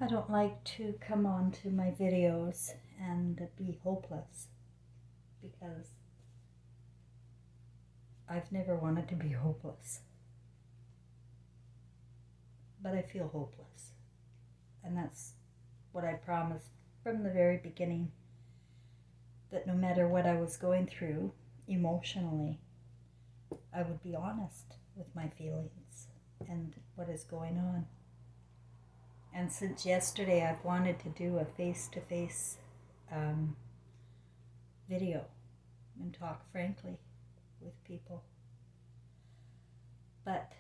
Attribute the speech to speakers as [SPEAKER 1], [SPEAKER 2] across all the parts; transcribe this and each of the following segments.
[SPEAKER 1] I don't like to come on to my videos and be hopeless because I've never wanted to be hopeless. But I feel hopeless. And that's what I promised from the very beginning, that no matter what I was going through emotionally, I would be honest with my feelings and what is going on. And since yesterday, I've wanted to do a face-to-face video and talk frankly with people. But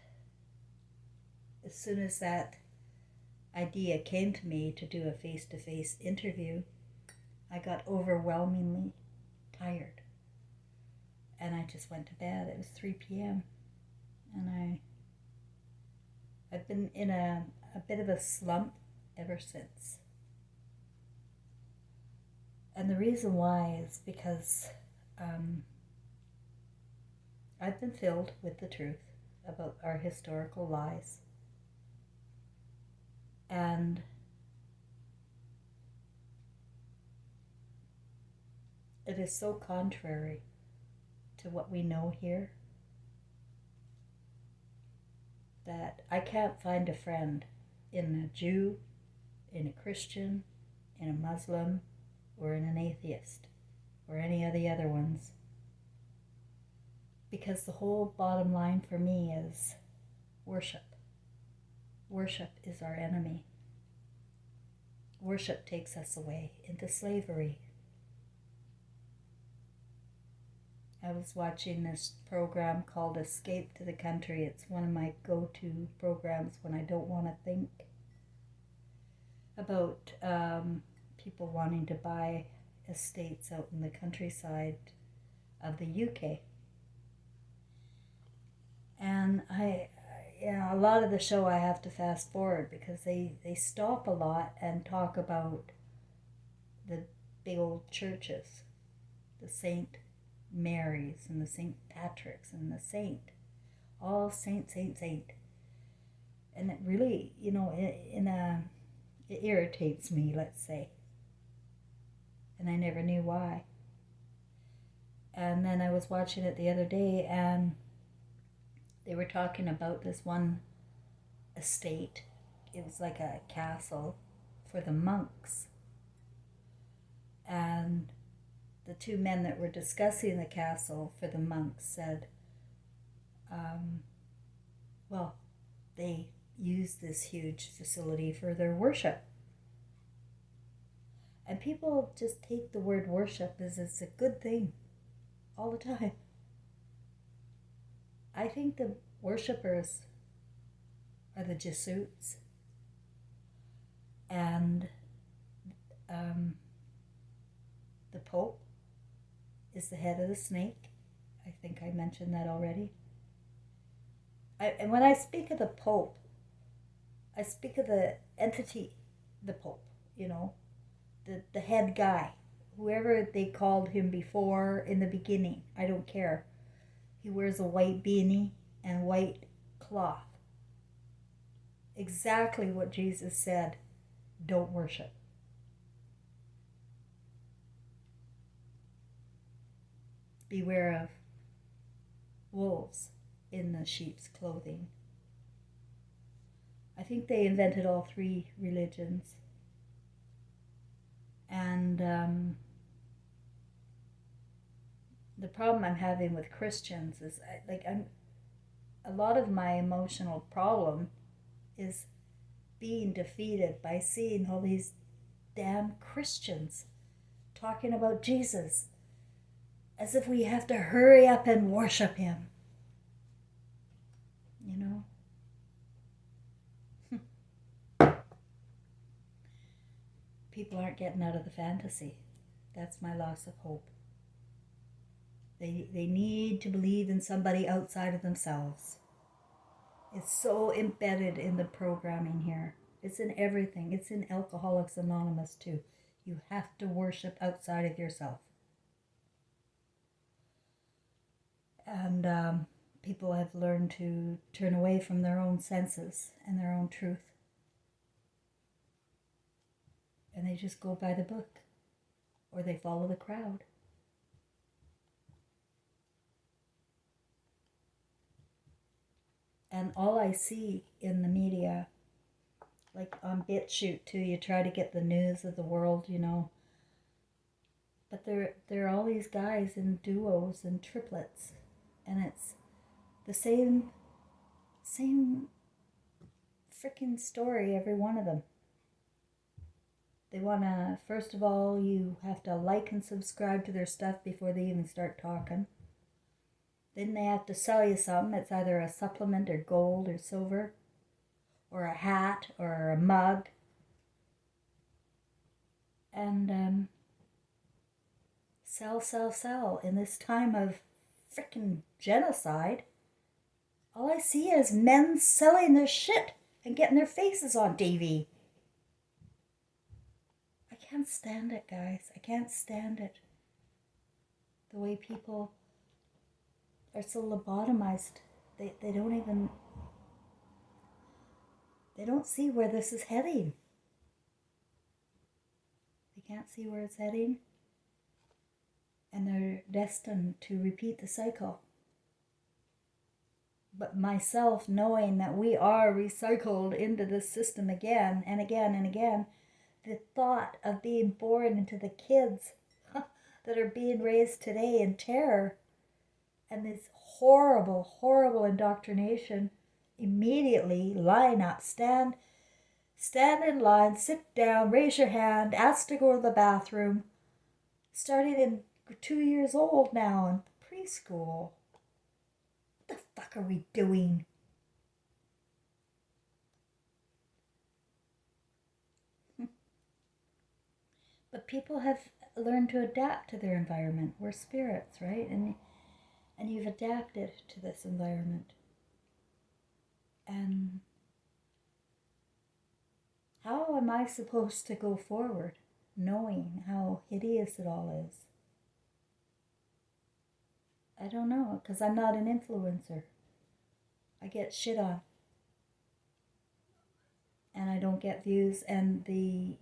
[SPEAKER 1] as soon as that idea came to me to do a face-to-face interview, I got overwhelmingly tired. And I just went to bed. It was 3 p.m. And I've been in a bit of a slump ever since. And the reason why is because I've been filled with the truth about our historical lies. And it is so contrary to what we know here that I can't find a friend in a Jew, in a Christian, in a Muslim, or in an atheist, or any of the other ones. Because the whole bottom line for me is worship. Worship is our enemy. Worship takes us away into slavery. I was watching this program called Escape to the Country. It's one of my go-to programs when I don't want to think, about people wanting to buy estates out in the countryside of the UK. And a lot of the show I have to fast forward because they stop a lot and talk about the big old churches, the St. Mary's and the St. Patrick's and the saint. All saint. And it really, it irritates me, let's say. And I never knew why. And then I was watching it the other day and they were talking about this one estate. It was like a castle for the monks. And the two men that were discussing the castle for the monks said, well, they use this huge facility for their worship. And people just take the word worship as it's a good thing all the time. I think the worshippers are the Jesuits and the Pope is the head of the snake. I think I mentioned that already. And when I speak of the Pope, I speak of the entity, the Pope, the head guy, whoever they called him before in the beginning. I don't care. He wears a white beanie and white cloth. Exactly what Jesus said, don't worship. Beware of wolves in the sheep's clothing. I think they invented all three religions. And the problem I'm having with Christians is a lot of my emotional problem is being defeated by seeing all these damn Christians talking about Jesus as if we have to hurry up and worship him. People aren't getting out of the fantasy. That's my loss of hope. They need to believe in somebody outside of themselves. It's so embedded in the programming here. It's in everything. It's in Alcoholics Anonymous too. You have to worship outside of yourself. And people have learned to turn away from their own senses and their own truth. and they just go by the book, or they follow the crowd. And all I see in the media, like on BitChute too, you try to get the news of the world, you know. But there are all these guys in duos and triplets, and it's the same freaking story, every one of them. They want to, first of all, you have to like and subscribe to their stuff before they even start talking. Then they have to sell you something. It's either a supplement or gold or silver or a hat or a mug. And sell. In this time of freaking genocide, all I see is men selling their shit and getting their faces on TV. I can't stand it, guys. I can't stand it. The way people are so lobotomized. They don't see where this is heading. They can't see where it's heading. And they're destined to repeat the cycle. But myself, knowing that we are recycled into this system again and again and again, the thought of being born into the kids that are being raised today in terror and this horrible, horrible indoctrination, immediately line up, stand in line, sit down, raise your hand, ask to go to the bathroom. Starting in 2 years old now in preschool. What the fuck are we doing? But people have learned to adapt to their environment. We're spirits, right? And you've adapted to this environment. And how am I supposed to go forward knowing how hideous it all is? I don't know, because I'm not an influencer. I get shit on. And I don't get views, and the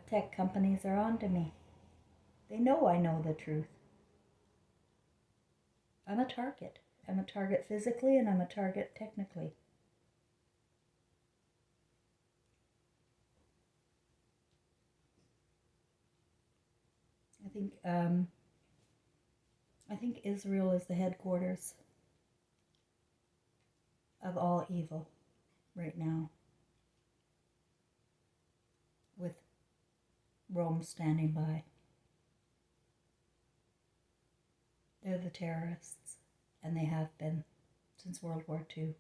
[SPEAKER 1] tech companies are on to me. They know I know the truth. I'm a target. I'm a target physically, and I'm a target technically. I think Israel is the headquarters of all evil right now, with Rome standing by. They're the terrorists, and they have been since World War II,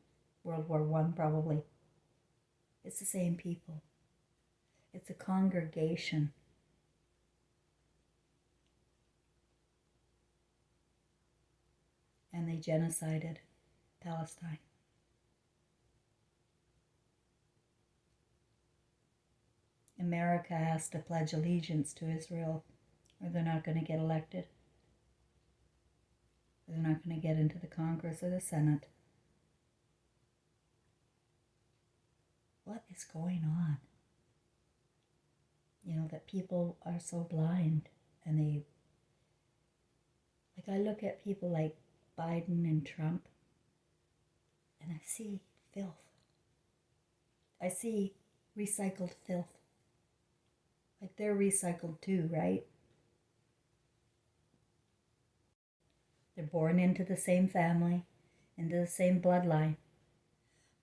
[SPEAKER 1] World War I probably. It's the same people. It's a congregation. And they genocided Palestine. America has to pledge allegiance to Israel, or they're not going to get elected. They're not going to get into the Congress or the Senate. What is going on? You know, that people are so blind, and they, like, I look at people like Biden and Trump, and I see filth. I see recycled filth. Like, they're recycled too, right? They're born into the same family, into the same bloodline.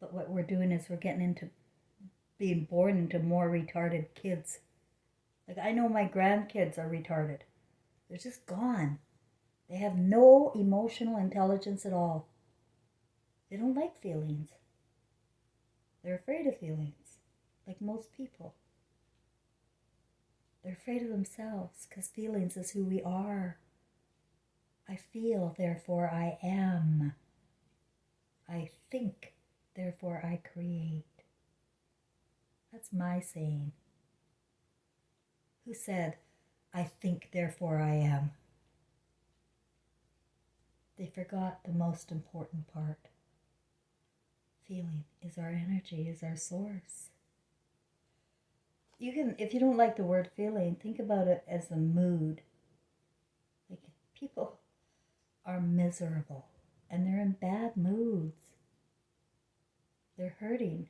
[SPEAKER 1] But what we're doing is we're getting into being born into more retarded kids. Like, I know my grandkids are retarded. They're just gone. They have no emotional intelligence at all. They don't like feelings. They're afraid of feelings, like most people. They're afraid of themselves, because feelings is who we are. I feel, therefore I am. I think, therefore I create. That's my saying. Who said, I think, therefore I am? They forgot the most important part. Feeling is our energy, is our source. You can, if you don't like the word feeling, think about it as a mood. Like, people are miserable and they're in bad moods. They're hurting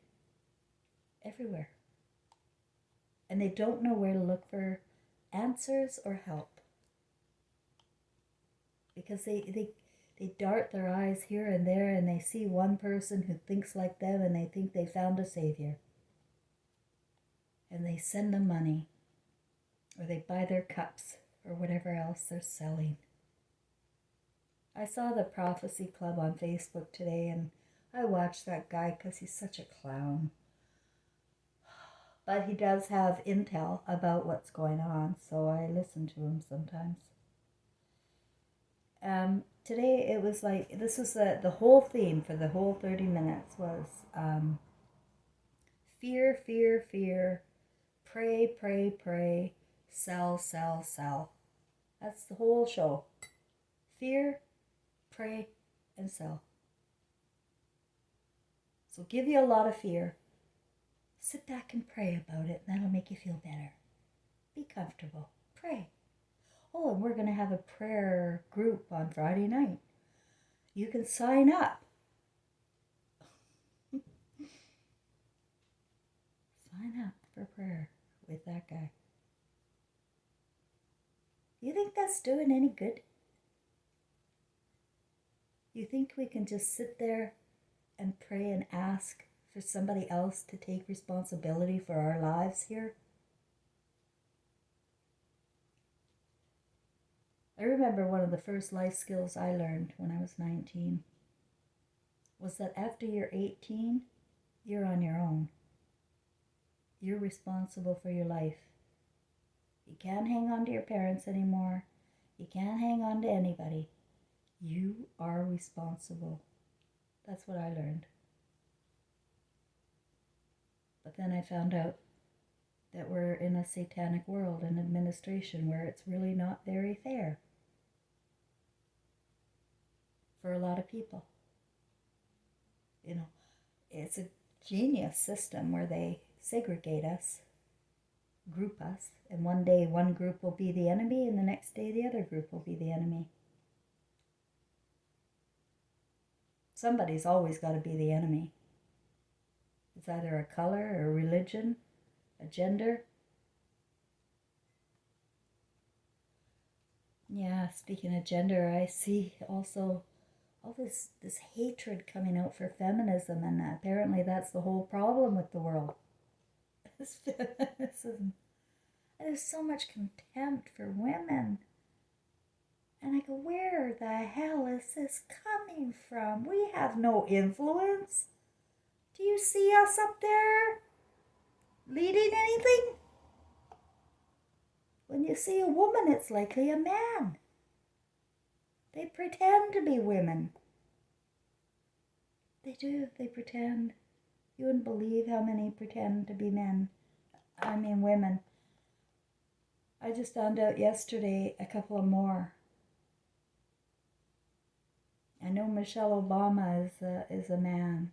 [SPEAKER 1] everywhere. And they don't know where to look for answers or help. Because they dart their eyes here and there and they see one person who thinks like them and they think they found a savior. And they send them money, or they buy their cups, or whatever else they're selling. I saw the Prophecy Club on Facebook today, and I watched that guy because he's such a clown. But he does have intel about what's going on, so I listen to him sometimes. Today it was like, this was the whole theme for the whole 30 minutes was fear, fear, fear, pray, pray, pray, sell, sell, sell. That's the whole show. Fear, pray, and sell. So give you a lot of fear. Sit back and pray about it, and that'll make you feel better. Be comfortable. Pray. Oh, and we're going to have a prayer group on Friday night. You can sign up. Sign up for prayer with that guy. You think that's doing any good? You think we can just sit there and pray and ask for somebody else to take responsibility for our lives here? I remember one of the first life skills I learned when I was 19 was that after you're 18, you're on your own. You're responsible for your life. You can't hang on to your parents anymore. You can't hang on to anybody. You are responsible. That's what I learned. But then I found out that we're in a satanic world, an administration where it's really not very fair for a lot of people. You know, it's a genius system where they segregate us, group us, and one day one group will be the enemy and the next day the other group will be the enemy. Somebody's always got to be the enemy. It's either a color, a religion, a gender. Yeah, speaking of gender, I see also all this hatred coming out for feminism, and apparently that's the whole problem with the world. This feminism. There's so much contempt for women. And I go, where the hell is this coming from? We have no influence. Do you see us up there leading anything? When you see a woman, it's likely a man. They pretend to be women. They do, they pretend. You wouldn't believe how many pretend to be men. I mean women. I just found out yesterday a couple of more. I know Michelle Obama is a man.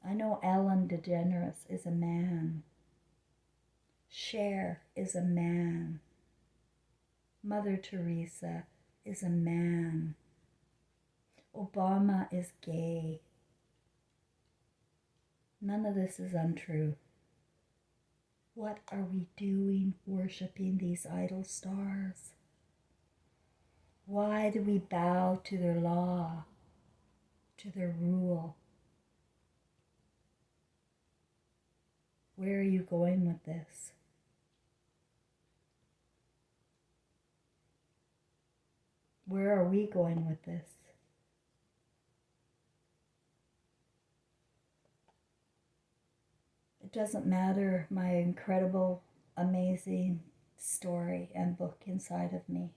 [SPEAKER 1] I know Ellen DeGeneres is a man. Cher is a man. Mother Teresa is a man. Obama is gay. None of this is untrue. What are we doing worshiping these idol stars? Why do we bow to their law, to their rule? Where are you going with this? Where are we going with this? It doesn't matter my incredible, amazing story and book inside of me.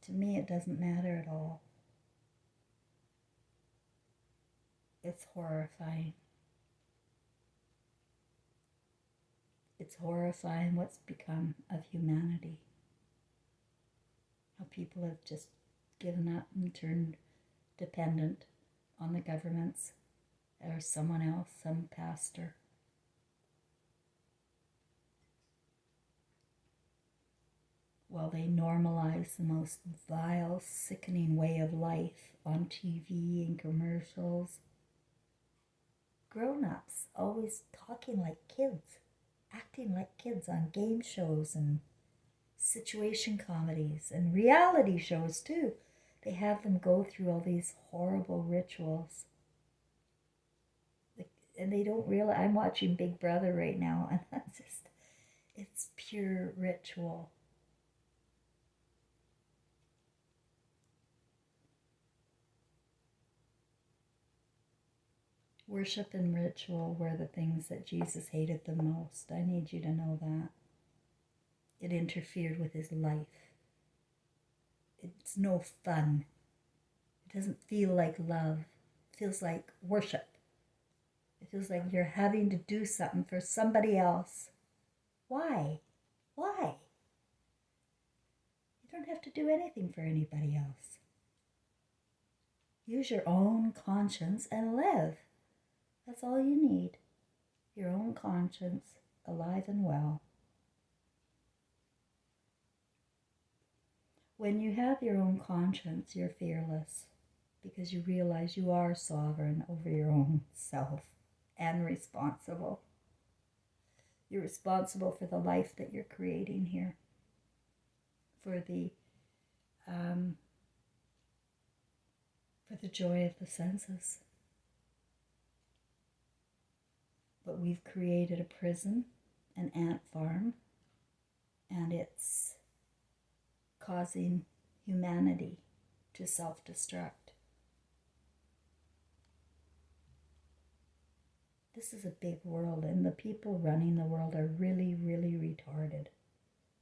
[SPEAKER 1] To me, it doesn't matter at all. It's horrifying. It's horrifying what's become of humanity. How people have just given up and turned dependent on the governments or someone else, some pastor. while they normalize the most vile, sickening way of life on TV and commercials. Grown-ups always talking like kids, acting like kids on game shows and situation comedies and reality shows too. They have them go through all these horrible rituals. And they don't realize, I'm watching Big Brother right now, and that's just, it's pure ritual. Worship and ritual were the things that Jesus hated the most. I need you to know that. It interfered with his life. It's no fun. It doesn't feel like love. It feels like worship. It feels like you're having to do something for somebody else. Why? Why? You don't have to do anything for anybody else. Use your own conscience and live. That's all you need. Your own conscience, alive and well. When you have your own conscience, you're fearless because you realize you are sovereign over your own self and responsible. You're responsible for the life that you're creating here, for the joy of the senses. But we've created a prison, an ant farm, and it's causing humanity to self-destruct. This is a big world, and the people running the world are really, really retarded.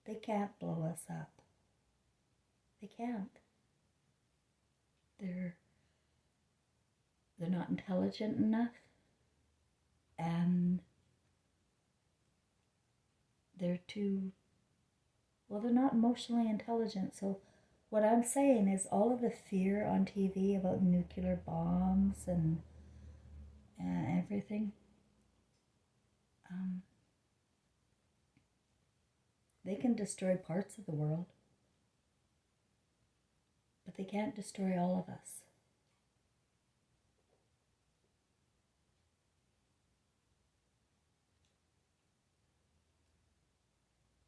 [SPEAKER 1] They can't blow us up. They can't. They're not intelligent enough, and they're not emotionally intelligent. So what I'm saying is all of the fear on TV about nuclear bombs and everything, they can destroy parts of the world, but they can't destroy all of us.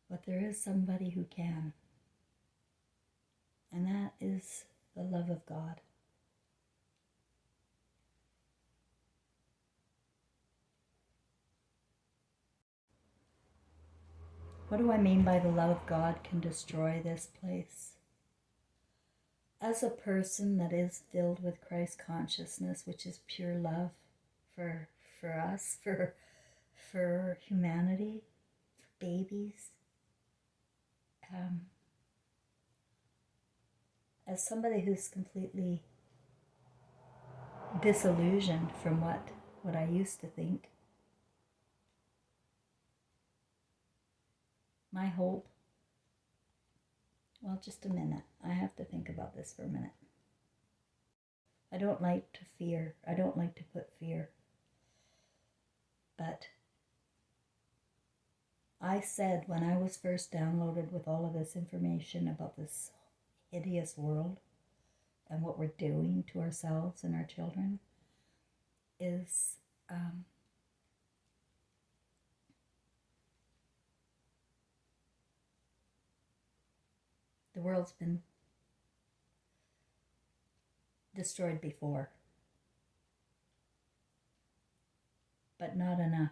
[SPEAKER 1] But there is somebody who can, and that is the love of God. What do I mean by the love of God can destroy this place? As a person that is filled with Christ consciousness, which is pure love for us, for humanity, for babies, as somebody who's completely disillusioned from what I used to think, my hope, well, just a minute. I have to think about this for a minute. I don't like to fear. I don't like to put fear. But I said when I was first downloaded with all of this information about this hideous world and what we're doing to ourselves and our children is the world's been destroyed before, but not enough.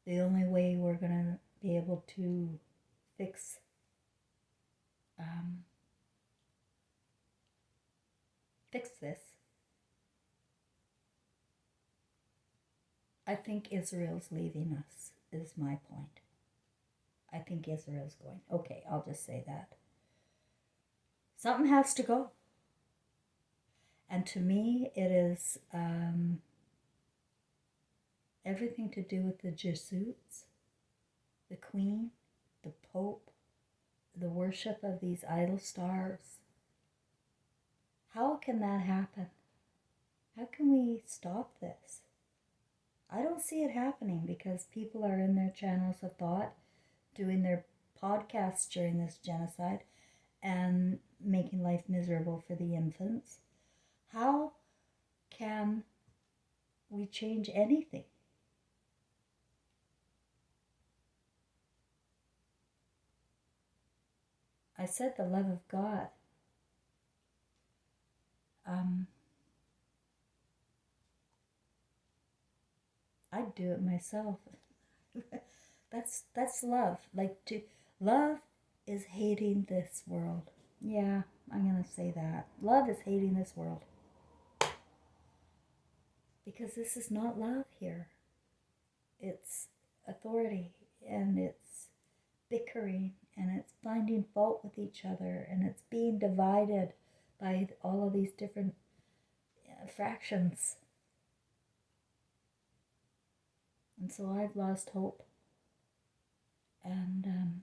[SPEAKER 1] The only way we're going to be able to fix this, I think Israel's leaving us, is my point. I think Israel's going. Okay, I'll just say that. Something has to go. And to me, it is everything to do with the Jesuits, the Queen, the Pope, the worship of these idol stars. How can that happen? How can we stop this? I don't see it happening because people are in their channels of thought, doing their podcasts during this genocide and making life miserable for the infants. How can we change anything? I said the love of God. I'd do it myself. that's love. Like to love is hating this world. Yeah, I'm gonna say that. Love is hating this world. Because this is not love here. It's authority and it's bickering and it's finding fault with each other and it's being divided by all of these different fractions. And so I've lost hope. And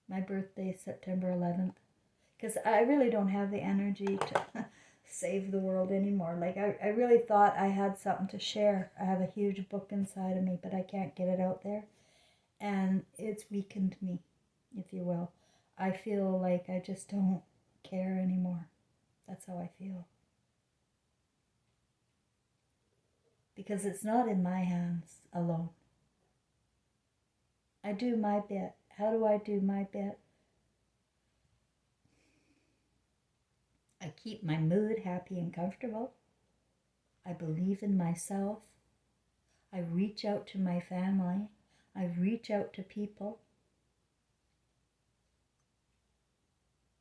[SPEAKER 1] my birthday is September 11th. Because I really don't have the energy to save the world anymore. Like, I really thought I had something to share. I have a huge book inside of me, but I can't get it out there. And it's weakened me, if you will. I feel like I just don't care anymore. That's how I feel. Because it's not in my hands alone. I do my bit. How do I do my bit? I keep my mood happy and comfortable. I believe in myself. I reach out to my family. I reach out to people.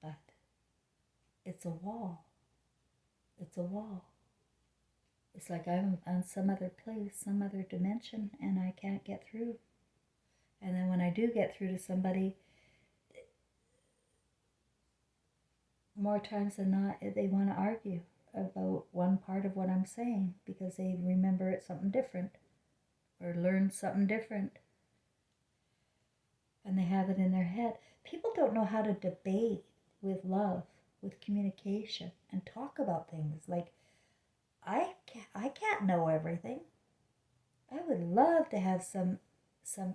[SPEAKER 1] But it's a wall. It's a wall. It's like I'm on some other place, some other dimension, and I can't get through. And then when I do get through to somebody, more times than not, they want to argue about one part of what I'm saying because they remember it's something different or learned something different. And they have it in their head. People don't know how to debate with love, with communication, and talk about things. Like, I can't know everything. I would love to have some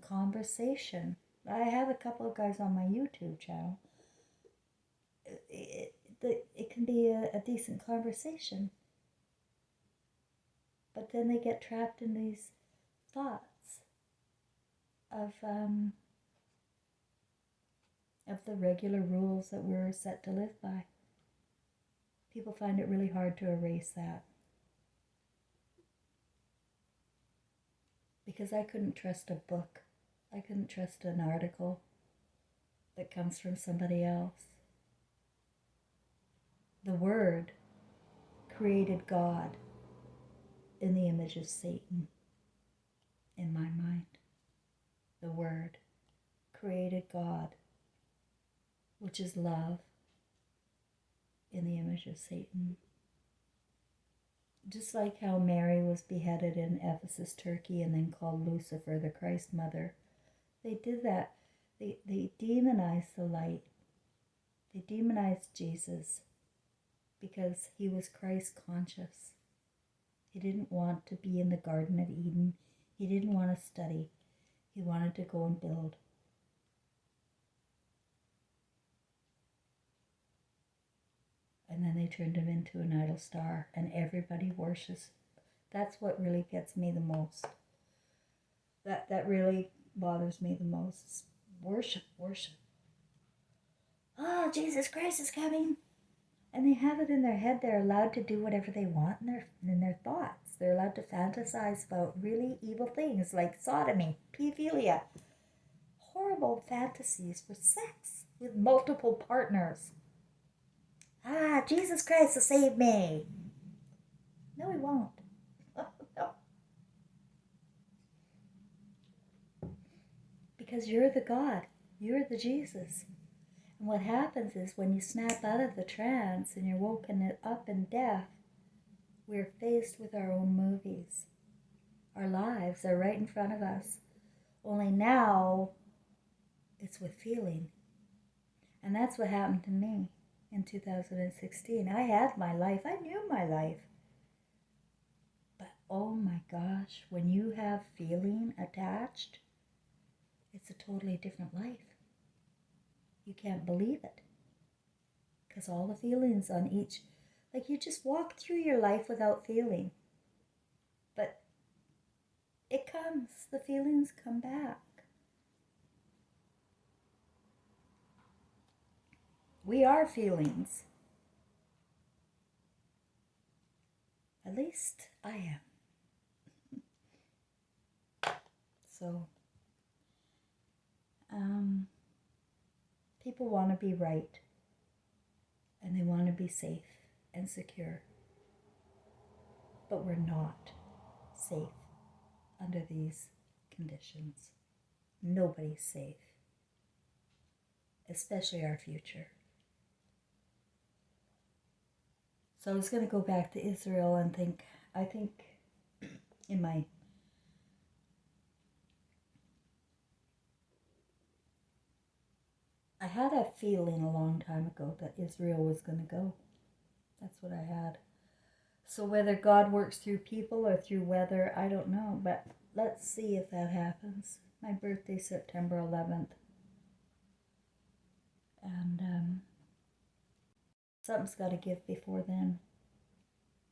[SPEAKER 1] conversation. I have a couple of guys on my YouTube channel. It can be a decent conversation. But then they get trapped in these thoughts of the regular rules that we're set to live by. People find it really hard to erase that. Because I couldn't trust a book. I couldn't trust an article that comes from somebody else. The Word created God in the image of Satan in my mind. The Word created God, which is love, in the image of Satan. Just like how Mary was beheaded in Ephesus, Turkey, and then called Lucifer, the Christ Mother. They did that. They demonized the light. They demonized Jesus because he was Christ conscious. He didn't want to be in the Garden of Eden. He didn't want to study. He wanted to go and build. And then they turned him into an idol star, and everybody worships. That's what really gets me the most. That really bothers me the most. Worship. Oh, Jesus Christ is coming. And they have it in their head. They're allowed to do whatever they want in their thoughts. They're allowed to fantasize about really evil things like sodomy, pedophilia, horrible fantasies for sex with multiple partners. Ah, Jesus Christ will save me. No, he won't. No. Because you're the God. You're the Jesus. And what happens is when you snap out of the trance and you're woken up in death, we're faced with our own movies. Our lives are right in front of us. Only now, it's with feeling. And that's what happened to me in 2016. I had my life. I knew my life. But oh my gosh, when you have feeling attached, it's a totally different life. You can't believe it. Because all the feelings on each, like you just walk through your life without feeling. But it comes, the feelings come back. We are feelings. At least I am. So, people want to be right. And they want to be safe and secure. But we're not safe under these conditions. Nobody's safe. Especially our future. So I was going to go back to Israel and I think in my I had a feeling a long time ago that Israel was going to go. That's what I had. So whether God works through people or through weather, I don't know. But let's see if that happens. My birthday's September 11th. And something's got to give before then.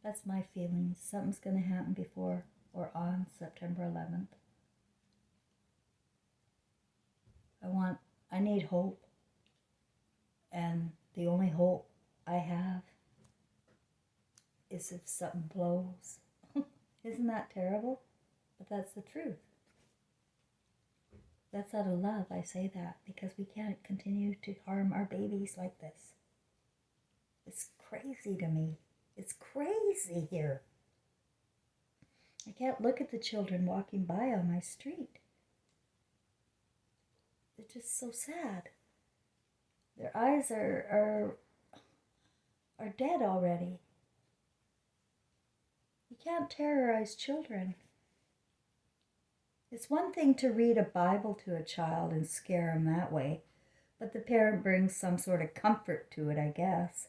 [SPEAKER 1] That's my feeling. Something's going to happen before or on September 11th. I need hope. And the only hope I have is if something blows. Isn't that terrible? But that's the truth. That's out of love, I say that, because we can't continue to harm our babies like this. It's crazy to me. It's crazy here. I can't look at the children walking by on my street. They're just so sad. Their eyes are dead already. You can't terrorize children. It's one thing to read a Bible to a child and scare him that way, but the parent brings some sort of comfort to it, I guess.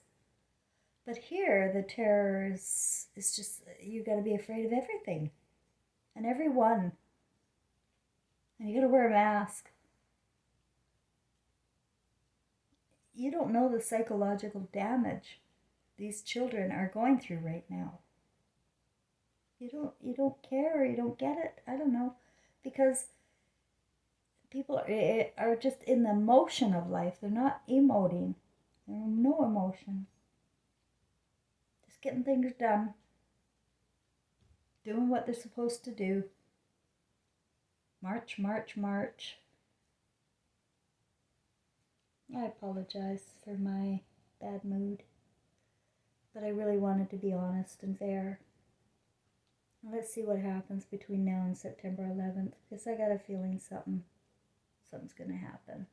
[SPEAKER 1] But here, the terror is just, you got to be afraid of everything and everyone. And you got to wear a mask. You don't know the psychological damage these children are going through right now. You don't care, or you don't get it. I don't know, because people are just in the emotion of life. They're not emoting. There's no emotion. Just getting things done, doing what they're supposed to do. March, march, march. I apologize for my bad mood, but I really wanted to be honest and fair. Let's see what happens between now and September 11th, because I got a feeling something's going to happen.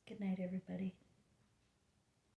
[SPEAKER 1] Good night, everybody.